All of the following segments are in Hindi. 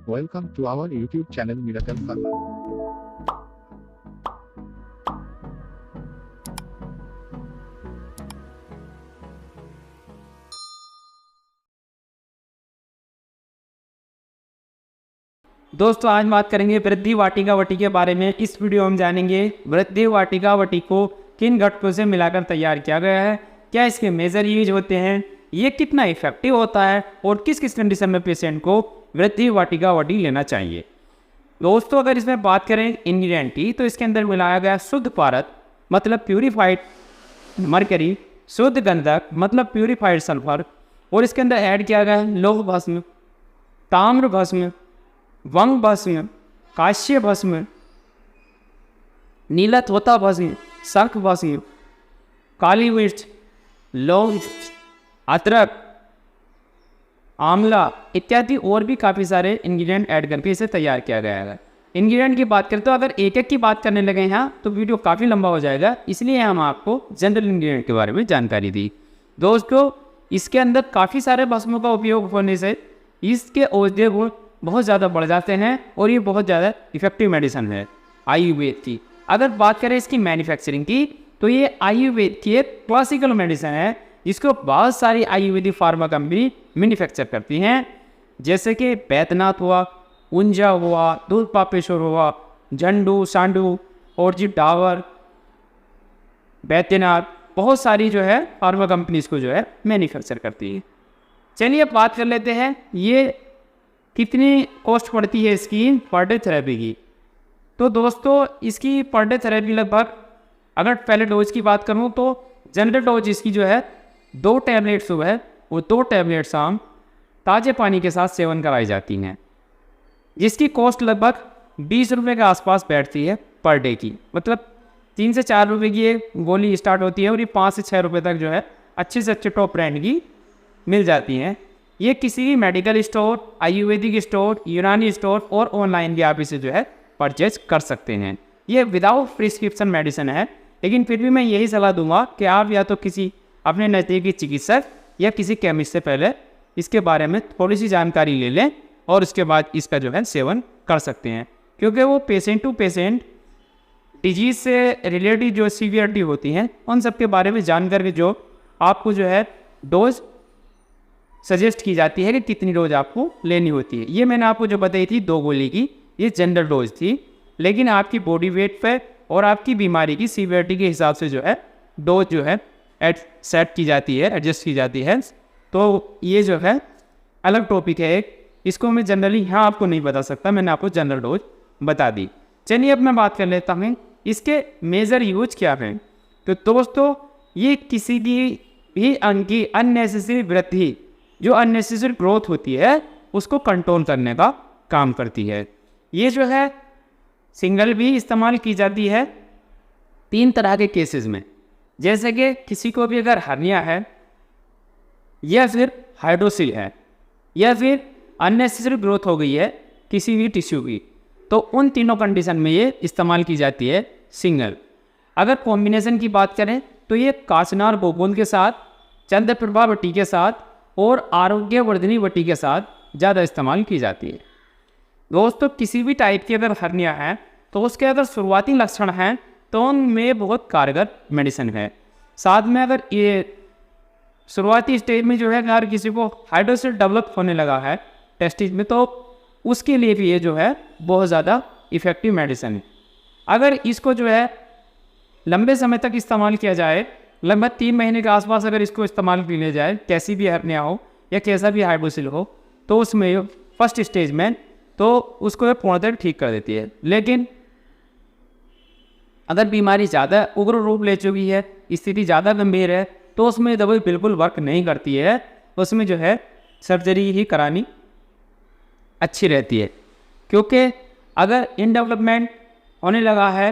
Welcome to our YouTube channel Miracle Pharma. दोस्तों आज बात करेंगे वृद्धि वाटिका वटी के बारे में। इस वीडियो में हम जानेंगे वृद्धि वाटिका वटी को किन घटकों से मिलाकर तैयार किया गया है, क्या इसके मेजर यूज होते हैं, ये कितना इफेक्टिव होता है और किस किस कंडीशन में पेशेंट को वृद्धि वाटिका वटी लेना चाहिए। दोस्तों अगर इसमें बात करें इंग्रेडिएंट की तो इसके अंदर मिलाया गया शुद्ध पारद मतलब प्यूरिफाइड मरकरी, शुद्ध गंधक मतलब प्यूरिफाइड सल्फर, और इसके अंदर ऐड किया गया है लौह भस्म, ताम्र भस्म, वंग भस्म, काश्य भस्म, नीला तोता भस्म, शंख भस्म, काली मिर्च, लौंग, अदरक, आंवला इत्यादि और भी काफ़ी सारे इंग्रेडिएंट ऐड करके इसे तैयार किया गया है। इंग्रेडिएंट की बात करें तो अगर एक एक की बात करने लगे यहाँ तो वीडियो काफ़ी लंबा हो जाएगा, इसलिए हम आपको जनरल इंग्रेडिएंट के बारे में जानकारी दी। दोस्तों इसके अंदर काफ़ी सारे भस्मों का उपयोग होने से इसके औषधीय गुण बहुत ज़्यादा बढ़ जाते हैं और ये बहुत ज़्यादा इफेक्टिव मेडिसिन है आयुर्वेद की। अगर बात करें इसकी मैन्युफैक्चरिंग की तो ये आयुर्वेद की एक क्लासिकल मेडिसिन है जिसको बहुत सारी आयुर्वेदिक फार्मा कंपनी मैन्युफैक्चर करती हैं, जैसे कि बैद्यनाथ हुआ, उंजा हुआ, दूध पापेश्वर हुआ, झंडू, सांडू, और जी डावर, बैद्यनाथ, बहुत सारी जो है फार्मा कंपनी इसको जो है मैन्युफैक्चर करती है। चलिए अब बात कर लेते हैं ये कितनी कॉस्ट पड़ती है इसकी पर डे थेरेपी की। तो दोस्तों इसकी पर डे थेरेपी लगभग, अगर पहले डोज की बात करूं तो जनरल डोज इसकी जो है 2 टैबलेट सुबह और 2 टैबलेट शाम ताज़े पानी के साथ सेवन कराई जाती हैं, जिसकी कॉस्ट लगभग 20 रुपये के आसपास बैठती है पर डे की। मतलब 3 से 4 रुपये की ये गोली स्टार्ट होती है और ये 5 से 6 रुपये तक जो है अच्छे से अच्छे टॉप ब्रांड की मिल जाती हैं। ये किसी भी मेडिकल स्टोर, आयुर्वेदिक स्टोर, यूनानी स्टोर और ऑनलाइन भी आप इसे जो है परचेज कर सकते हैं। ये विदाउट प्रिस्क्रिप्शन मेडिसिन है, लेकिन फिर भी मैं यही सलाह दूंगा कि आप या तो किसी अपने नज़दीकी चिकित्सक या किसी केमिस्ट से पहले इसके बारे में थोड़ी सी जानकारी ले लें और उसके बाद इसका जो है सेवन कर सकते हैं, क्योंकि वो पेशेंट टू पेशेंट डिजीज़ से रिलेटेड जो सीवियरिटी होती हैं उन सब के बारे में जानकर के जो आपको जो है डोज सजेस्ट की जाती है कि कितनी डोज आपको लेनी होती है। ये मैंने आपको जो बताई थी 2 गोली की, ये जनरल डोज थी, लेकिन आपकी बॉडी वेट पे और आपकी बीमारी की सीवियरिटी के हिसाब से जो है डोज जो है सेट की जाती है, एडजस्ट की जाती है। तो ये जो है अलग टॉपिक है एक, इसको मैं जनरली यहाँ आपको नहीं बता सकता, मैंने आपको जनरल डोज बता दी। चलिए अब मैं बात कर लेता हूँ इसके मेजर यूज क्या है। तो दोस्तों ये किसी भी अंग की अननेसेसरी वृद्धि, जो अननेसेसरी ग्रोथ होती है उसको कंट्रोल करने का काम करती है। ये जो है सिंगल भी इस्तेमाल की जाती है 3 तरह के केसेस में, जैसे कि किसी को भी अगर हर्निया है या फिर हाइड्रोसिल है या फिर अननेसेसरी ग्रोथ हो गई है किसी भी टिश्यू की, तो उन तीनों कंडीशन में ये इस्तेमाल की जाती है सिंगल। अगर कॉम्बिनेशन की बात करें तो ये काचनार बोबोल के साथ, चंद्रप्रभा वटी के साथ और आरोग्यवर्धिनी वटी के साथ ज़्यादा इस्तेमाल की जाती है। दोस्तों किसी भी टाइप की अगर हर्निया है तो उसके अगर शुरुआती लक्षण हैं तो उनमें बहुत कारगर मेडिसिन है। साथ में अगर ये शुरुआती स्टेज में जो है अगर किसी को हाइड्रोसिल डेवलप होने लगा है टेस्टिस में, तो उसके लिए भी ये जो है बहुत ज़्यादा इफ़ेक्टिव मेडिसिन है। अगर इसको जो है लंबे समय तक इस्तेमाल किया जाए, लगभग 3 महीने के आसपास अगर इसको इस्तेमाल कर लिया जाए, कैसी भी हर्निया हो या कैसा भी हाइड्रोसिल हो, तो उसमें फर्स्ट स्टेज में तो उसको पूर्णतः ठीक कर देती है। लेकिन अगर बीमारी ज़्यादा उग्र रूप ले चुकी है, स्थिति ज़्यादा गंभीर है, तो उसमें दवाई बिल्कुल वर्क नहीं करती है, उसमें जो है सर्जरी ही करानी अच्छी रहती है। क्योंकि अगर इन डेवलपमेंट होने लगा है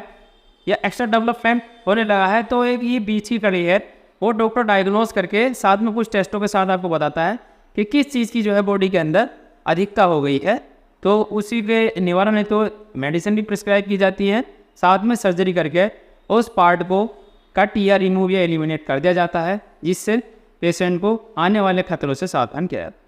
या एक्स्ट्रा डेवलपमेंट होने लगा है तो एक ये बीच की कड़ी है, वो डॉक्टर डायग्नोज करके साथ में कुछ टेस्टों के साथ आपको बताता है कि किस चीज़ की जो है बॉडी के अंदर अधिकता हो गई है, तो उसी के निवारण है तो मेडिसिन भी प्रिस्क्राइब की जाती है, साथ में सर्जरी करके उस पार्ट को कट या रिमूव या एलिमिनेट कर दिया जाता है, जिससे पेशेंट को आने वाले खतरों से सावधान किया जाता है।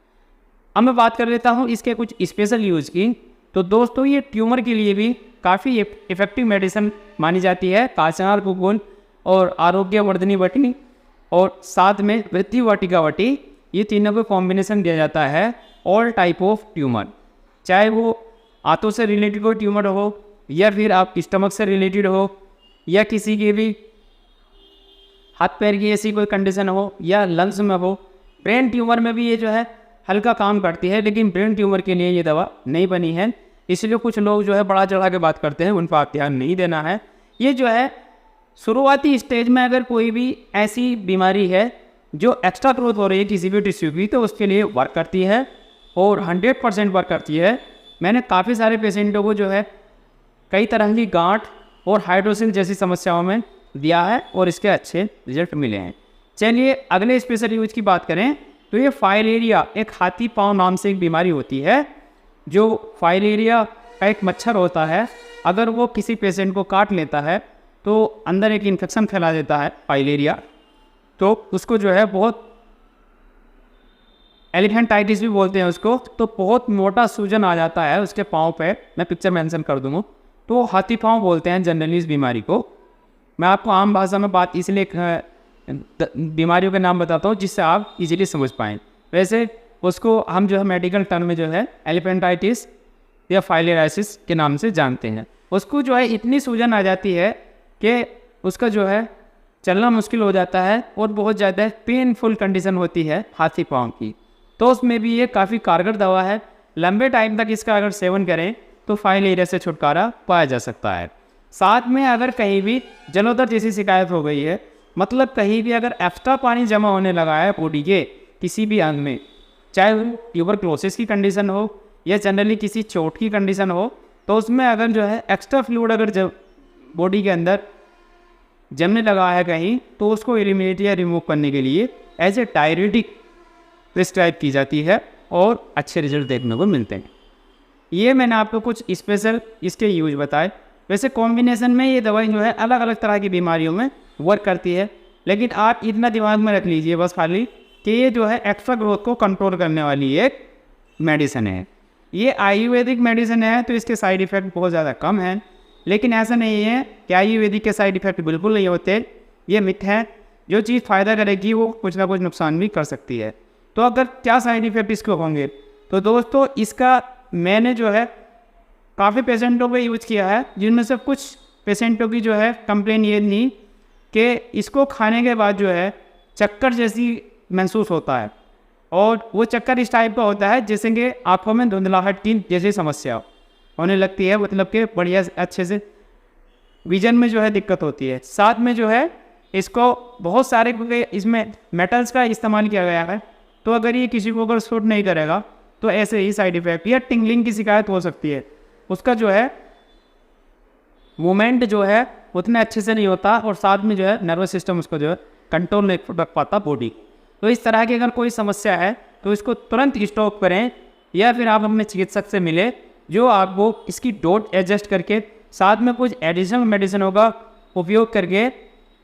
अब मैं बात कर लेता हूँ इसके कुछ स्पेशल यूज़ की। तो दोस्तों ये ट्यूमर के लिए भी काफ़ी इफ़ेक्टिव मेडिसिन मानी जाती है। काचनार कुकुन और आरोग्यवर्धिनी वटी और साथ में वृद्धि वाटिका वटी, ये तीनों को कॉम्बिनेशन दिया जाता है ऑल टाइप ऑफ ट्यूमर, चाहे वो आंतों से रिलेटेड कोई ट्यूमर हो या फिर आप स्टमक से रिलेटेड हो या किसी के भी हाथ पैर की ऐसी कोई कंडीशन हो या लंग्स में हो। ब्रेन ट्यूमर में भी ये जो है हल्का काम करती है, लेकिन ब्रेन ट्यूमर के लिए ये दवा नहीं बनी है, इसलिए कुछ लोग जो है बड़ा चढ़ा के बात करते हैं, उन पर ध्यान नहीं देना है। ये जो है शुरुआती स्टेज में अगर कोई भी ऐसी बीमारी है जो एक्स्ट्रा ग्रोथ हो रही है किसी भी टिश्यू की, तो उसके लिए वर्क करती है और 100% वर्क करती है। मैंने काफ़ी सारे पेशेंटों को जो है कई तरह की गांठ और हाइड्रोसिल जैसी समस्याओं में दिया है और इसके अच्छे रिजल्ट मिले हैं। चलिए अगले स्पेशल यूज की बात करें तो ये फाइलेरिया, एक हाथी पाँव नाम से एक बीमारी होती है। जो फाइलेरिया का एक मच्छर होता है, अगर वो किसी पेशेंट को काट लेता है तो अंदर एक इन्फेक्शन फैला देता है फाइलेरिया, तो उसको जो है बहुत एलिफेंटाइटिस भी बोलते हैं उसको, तो बहुत मोटा सूजन आ जाता है उसके पाँव पे। मैं पिक्चर मेंशन कर दूँगा, तो हाथी पाँव बोलते हैं जनरली इस बीमारी को। मैं आपको आम भाषा में बात इसलिए बीमारियों के नाम बताता हूँ जिससे आप इजीली समझ पाएँ। वैसे उसको हम जो है मेडिकल टर्म में जो है एलिफेंटाइटिस या फाइलेराइसिस के नाम से जानते हैं। उसको जो है इतनी सूजन आ जाती है कि उसका जो है चलना मुश्किल हो जाता है और बहुत ज़्यादा पेनफुल कंडीशन होती है हाथी पाँव की। तो उसमें भी ये काफ़ी कारगर दवा है। लंबे टाइम तक इसका अगर सेवन करें तो फाइलेरिया से छुटकारा पाया जा सकता है। साथ में अगर कहीं भी जलोदर जैसी शिकायत हो गई है, मतलब कहीं भी अगर एक्स्ट्रा पानी जमा होने लगा है बॉडी के किसी भी अंग में, चाहे वो ट्यूबरक्लोसिस की कंडीशन हो या जनरली किसी चोट की कंडीशन हो, तो उसमें अगर जो है एक्स्ट्रा फ्लूइड अगर जब बॉडी के अंदर जमने लगा है कहीं, तो उसको एलिमिनेट या रिमूव करने के लिए एज ए डायरेटिक प्रिस्क्राइब की जाती है और अच्छे रिजल्ट देखने को मिलते हैं। ये मैंने आपको कुछ स्पेशल इसके यूज बताए। वैसे कॉम्बिनेशन में ये दवाई जो है अलग अलग तरह की बीमारियों में वर्क करती है, लेकिन आप इतना दिमाग में रख लीजिए बस खाली कि ये जो है एक्स्ट्रा ग्रोथ को कंट्रोल करने वाली एक मेडिसिन है। ये आयुर्वेदिक मेडिसिन है तो इसके साइड इफ़ेक्ट बहुत ज़्यादा कम है, लेकिन ऐसा नहीं है कि आयुर्वेदिक के साइड इफ़ेक्ट बिल्कुल नहीं होते। ये मिथ है, जो चीज़ फ़ायदा करेगी वो कुछ ना कुछ नुकसान भी कर सकती है। तो अगर क्या साइड इफ़ेक्ट इसके होंगे, तो दोस्तों इसका मैंने जो है काफ़ी पेशेंटों पे यूज किया है, जिनमें से कुछ पेशेंटों की जो है कंप्लेन ये थी कि इसको खाने के बाद जो है चक्कर जैसी महसूस होता है, और वो चक्कर इस टाइप का होता है जैसे कि आँखों में धुंधलाहट की जैसी समस्या होने लगती है, मतलब कि बढ़िया अच्छे से विजन में जो है दिक्कत होती है। साथ में जो है इसको बहुत सारे, क्योंकि इसमें मेटल्स का इस्तेमाल किया गया है, तो अगर ये किसी को अगर सूट नहीं करेगा तो ऐसे ही साइड इफ़ेक्ट या टिंगलिंग की शिकायत हो सकती है। उसका जो है मूवमेंट जो है उतने अच्छे से नहीं होता, और साथ में जो है नर्वस सिस्टम उसको जो है कंट्रोल नहीं रख पाता बॉडी। तो इस तरह की अगर कोई समस्या है तो इसको तुरंत स्टॉप करें, या फिर आप अपने चिकित्सक से मिले जो आपको इसकी डोज एडजस्ट करके साथ में कुछ एडिशनल मेडिसिनों का उपयोग करके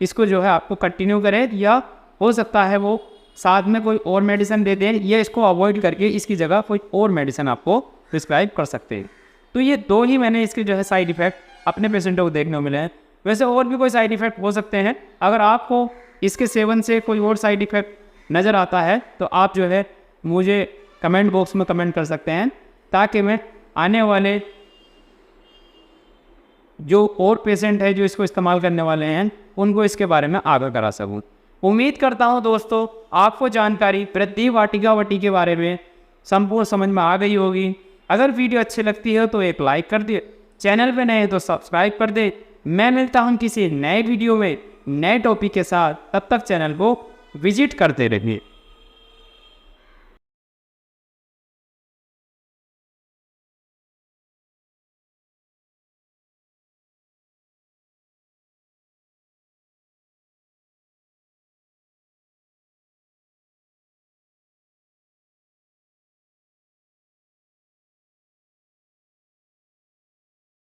इसको जो है आपको कंटिन्यू करें, या हो सकता है वो साथ में कोई और मेडिसिन दे दें, या इसको अवॉइड करके इसकी जगह कोई और मेडिसिन आपको प्रिस्क्राइब कर सकते हैं। तो ये दो ही मैंने इसके जो है साइड इफ़ेक्ट अपने पेशेंटों को देखने को मिले हैं। वैसे और भी कोई साइड इफ़ेक्ट हो सकते हैं, अगर आपको इसके सेवन से कोई और साइड इफ़ेक्ट नज़र आता है तो आप जो है मुझे कमेंट बॉक्स में कमेंट कर सकते हैं, ताकि मैं आने वाले जो और पेशेंट है जो इसको इस्तेमाल करने वाले हैं उनको इसके बारे में आगाह करा सकूं। उम्मीद करता हूं दोस्तों आपको जानकारी वृद्धि वाटिका वटी के बारे में संपूर्ण समझ में आ गई होगी। अगर वीडियो अच्छी लगती है तो एक लाइक कर दे, चैनल पे नए हैं तो सब्सक्राइब कर दे। मैं मिलता हूं किसी नए वीडियो में नए टॉपिक के साथ, तब तक चैनल को विजिट करते रहिए।